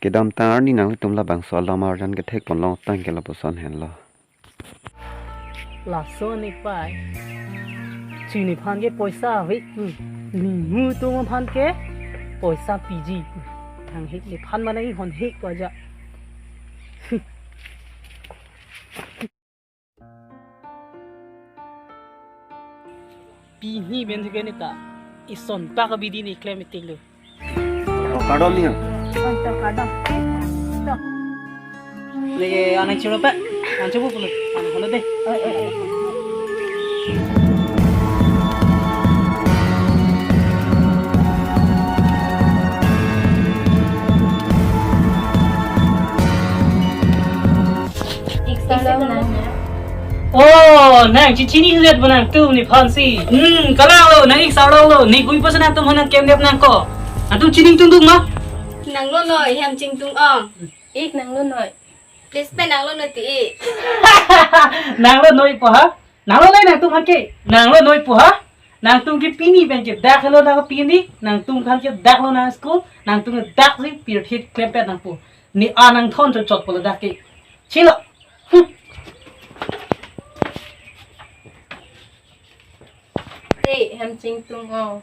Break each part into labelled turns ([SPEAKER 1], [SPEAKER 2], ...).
[SPEAKER 1] cái đam ta đi nào tụm là bằng sò lo mà rắn cái thế còn lo tăng cái là bộ son hẹn lo
[SPEAKER 2] là số này phải chỉ này phan cái pойसा vậy ngu tôi mà phan cái pойसा PG thằng hết này phan mà này hòn hết quá giờ PG bên thứ cái này ta ison pa ka bidi ni claim iting lo
[SPEAKER 1] cả đó đi à
[SPEAKER 2] le anh chiro pa anh chụp phụ anh holo de nàng chỉ ní liệt nàng tu ni phan si cả lang lo nàng ik sao lo ni kui pasana tum hanang kem đẹp nàng ko atu chining tung tung ma
[SPEAKER 3] nàng luôn rồi hem chinh tung ong
[SPEAKER 4] ít năng luôn rồi
[SPEAKER 3] dispe nàng luôn rồi tí
[SPEAKER 2] nàng lo noi po ha nàng lo lai nàng tung han ke nàng lo noi po ha nàng tung ki pini ben ke dak lo na pini nàng tung khan ke dak lo na school nàng tung dak ri pir hit klep pe nàng po ni anang thon chot po dak ke chilo
[SPEAKER 4] đi em chinh tung ngon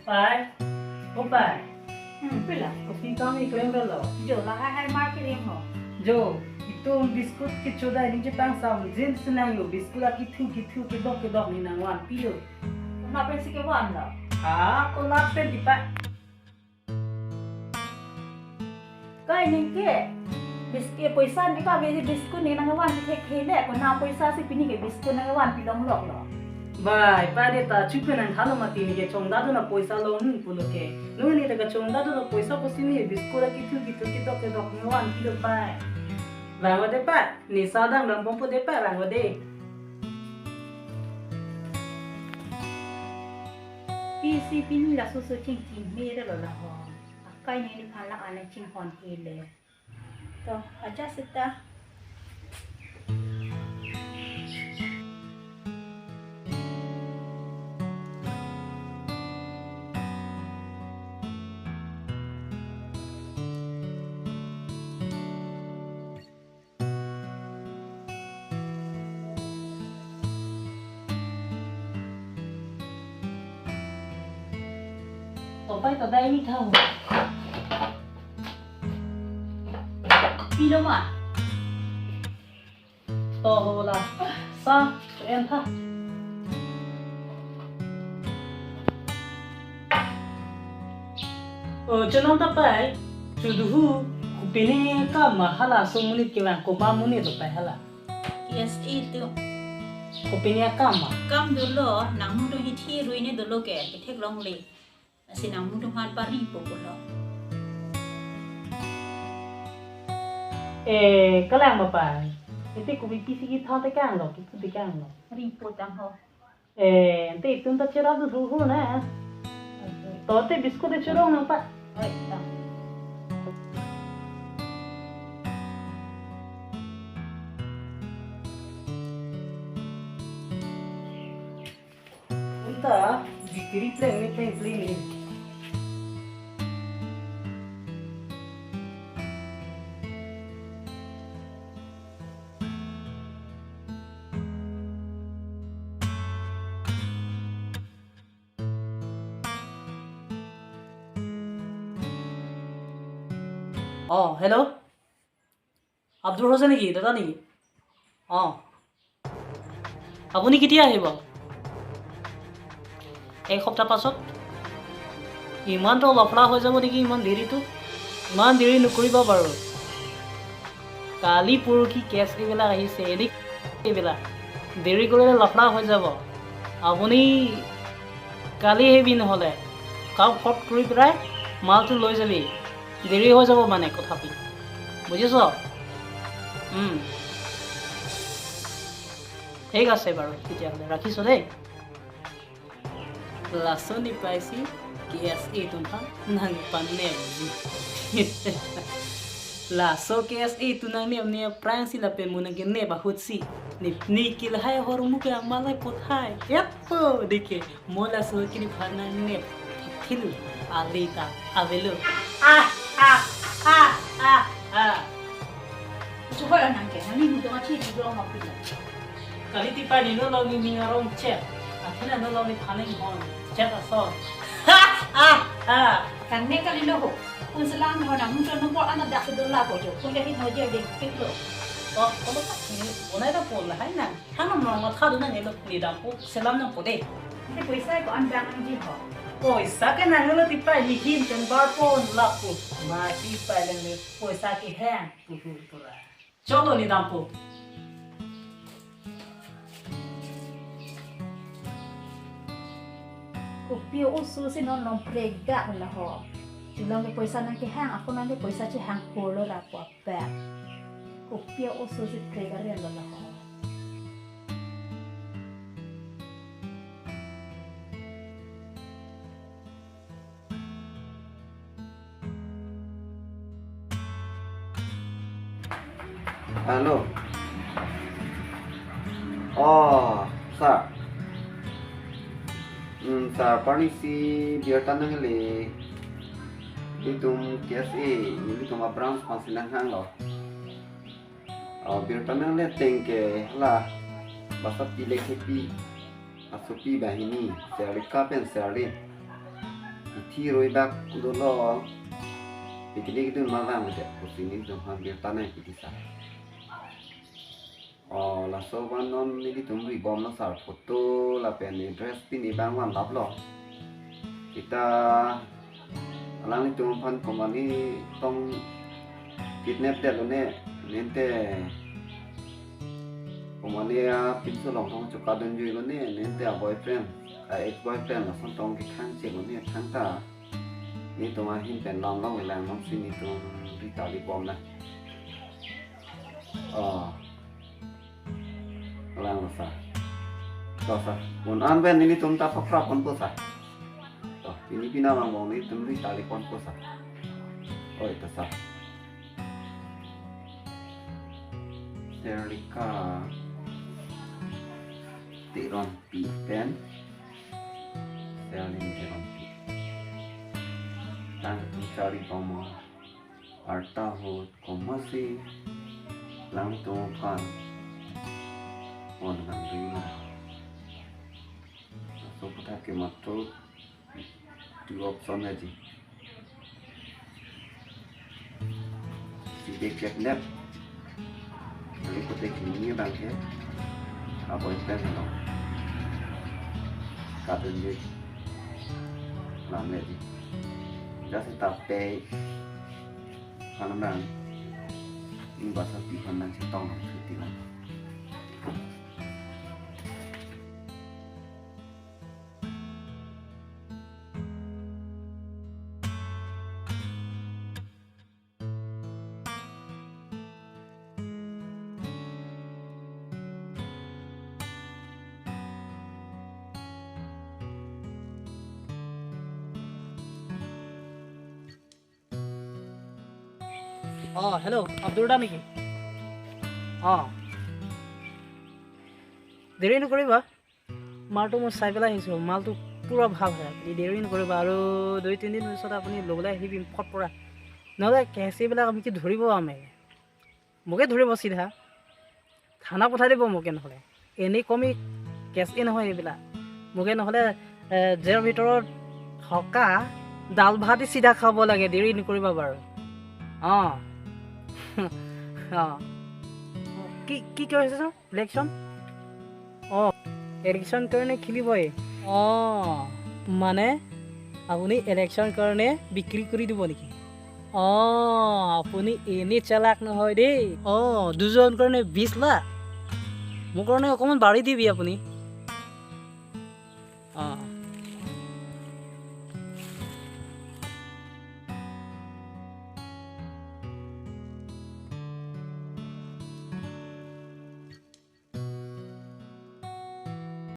[SPEAKER 2] phải không phải
[SPEAKER 4] phải là
[SPEAKER 2] kopi kami klaim lo
[SPEAKER 4] giờ là hai marketing hả
[SPEAKER 2] jo itu biscuit ki chodai ni jepang sam jin sinayo biscuit ki thu ke dok ni nang wan pilo
[SPEAKER 4] nó bên sĩ cái quan đó
[SPEAKER 2] ko la pe di pa
[SPEAKER 4] cái này cái biscuit pойसा này cái về biscuit này năng quan thì thế này còn nào pойसा sẽ pini cái biscuit năng quan pi long lọc đó
[SPEAKER 2] vai pa de ta chupe nang khalo ma ti ni ke chongda do na paisa lo nu pulo ke nu ni ta ka chongda do na paisa ko sini biscuit ki thu ki dok ni wan pilo pa vàng vào đấy pa ni sa dang lam pom po de pa vàng vào đấy
[SPEAKER 4] PC pini là số chinh chinh mê đó là họ cái này đi phan là anh chinh hòn kiaเลยto adjust it ta
[SPEAKER 2] ต่อไปนี่เท่าปีแล้วมาต่อโหละซาเอ็นท่าจะน้องต่อไปจุดหูคุปนี่ก็มาฮัลาสมุนิกิวันคุบ้ามุนิต่อไปฮัลา
[SPEAKER 3] yes itu
[SPEAKER 2] คุปนี่ก็มา
[SPEAKER 3] kam dulu nang mu do hiti ruine dulu ke tek long le sinang mu do han pari po lo
[SPEAKER 2] ก็แรงมาไปแต่กูวิปีสิกิท่าตะก้างหรอกกิตะก้างหรอก
[SPEAKER 4] report tang ho
[SPEAKER 2] แต่ตุ้มตะเชราดูถูกหูนะต่อแต่บิสกุตเชรองนังปะ
[SPEAKER 4] ơi tang
[SPEAKER 2] entah dikiri play ni hello Abdul Hosen ki dada ni আপুনি কেতিয়া আহিব এসপ্তাহ পাছত ইমানটো লফৰা হৈ যাব নেকি ইমান দেৰিটো ইমান দেৰি নকৰিবা বাৰু কালি পৰহি কেছ এইবিলাক আহিছে এনে এইবিলাক দেৰি কৰিলে লফৰা হৈ যাব আপুনি কালি আহিবি নহ'লে কাম ফট কৰি পেলাই মালটো লৈ যাবি দেৰি হৈ যাব মানে কথাটো বুজিছ ঠিক আছে বাৰু তেতিয়াহ'লে ৰাখিছোঁ দেই লাচনি পাইছি কেছ এইটো nang panem laso kees itu nang ne pransi la pe muna gene ba hutsi ni kil hai hor mu ke amalai pot hai yapo dike mola so kini phana ne khil alita avelo
[SPEAKER 3] Coba lah nangke, nanti mudah macam ni belum mampu lah.
[SPEAKER 2] kali tipa ni no lo ni ngarong chat akhirnya no lo ni phaning hon chat aso
[SPEAKER 3] Kan ni kali lohok, pun selang kau nak muncul nombor anak dah sedolah kau je, pun jadi nojer dia klik lo.
[SPEAKER 2] oh kalau tak ni boleh dah pun lah na hang nam lo thadu na ni lo ni dah pu selam na pode
[SPEAKER 3] Ni paysa kau anda nanti ho.
[SPEAKER 2] Poisa ka na lo tipa ni hin chen bar pon la pu ma tipa le ni poisa ki hang pu pura cholo ni dam pu
[SPEAKER 4] Kupio usu si non long prega lah ho. Julong ke poisa nang ke hang aku nang ke poisa ci hang polo ra po pa. Kupio usu si prega rian lah ho.
[SPEAKER 1] Halo. Oh, sa. Sa parisi biar tanang le. Itum KSA, ini tum abrams pansilang hang lo. Biar tanang le tengke lah. Basta pilek happy. Asupi bahini, seri kapen seri. Iti roi bak dulu. Piknik itu malam aja. Kusini tum biar tanang kita. La soban non ni tumri bom na sar foto la pen address pini bang wan lap lo kita alang ni tum pan komani tong kidnap de lo ne nente komani a pinso long tong chuka den ju lo ne nente a boyfriend a ex boyfriend la son tong ki khang che lo ne khang ta ni tong a hin pen long long lang long si ni tum ri ta li bom na lang sa sa un an ben ini tum ta pakra pon ko sa to ini pina bang bong ni tum ri tali pon ko sa oi ta sa Serika tiron pi pen selin tiron pi tang tu cari pomo arta hot komasi lang tu kan on nangri so pata ke matro two option hai ji सीधे kidnap ini ko tekniknya bang ya apa itu lo kata dia lama ji jadi tapi kadang ini bahasa Tuhan nanti tong setilan
[SPEAKER 2] hello Abdul da niki দেৰি নকৰিবা মালটো মই চাই পেলাই আহিছোঁ মালটো পুৰা ভাল হয় আপুনি দেৰি নকৰিবা আৰু 2-3 দিন পিছত আপুনি ল'বলৈ আহিবি ফট পৰা নহ'লে কেঁচিবিলাক আমি কি ধৰিব আমি মোকে ধৰিব চিধা থানা পঠাই দিব মোকে নহ'লে এনেই কমি কেঁচি নহয় এইবিলাক মোকে নহ'লে জেলৰ ভিতৰত থকা দাল ভাত চিধা খাব লাগে দেৰি নকৰিবা বাৰু কি কৈছে ছাৰ ইলেকশ্যন ইলেকশ্যন কাৰণে খেলিবই মানে আপুনি ইলেকশ্যন কাৰণে বিক্ৰী কৰি দিব নেকি আপুনি এনেই চালাক নহয় দেই দুজন কাৰণে 20 লাখ মোৰ কাৰণে অকণমান বাঢ়ি দিবি আপুনি